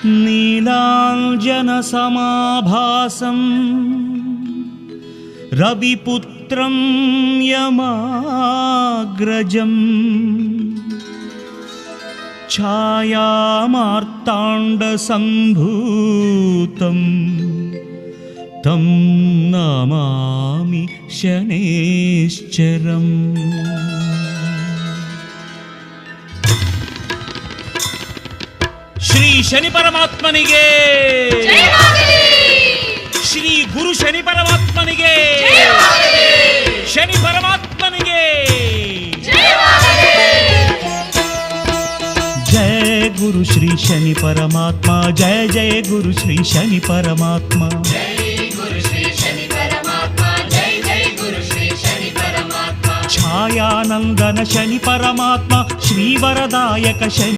नीलाञ्जनसमाभासं रविपुत्रं यमाग्रजम् छायामार्ताण्डसम्भूतं तं नमामि शनैश्चरम्। ಶ್ರೀ ಶನಿ ಪರಮಾತ್ಮನಿಗೆ, ಶ್ರೀ ಗುರು ಶನಿ ಪರಮಾತ್ಮನಿಗೆ, ಶನಿ ಪರಮಾತ್ಮನಿಗೆ ಜಯ ಗುರು ಶ್ರೀ ಶನಿ ಪರಮಾತ್ಮ, ಜಯ ಜಯ ಗುರು ಶ್ರೀ ಶನಿ ಪರಮಾತ್ಮ, ಛಾಯಾನಂದನ ಶನಿ ಪರಮಾತ್ಮ, ಶ್ರೀವರದಾಯಕ ಶನಿ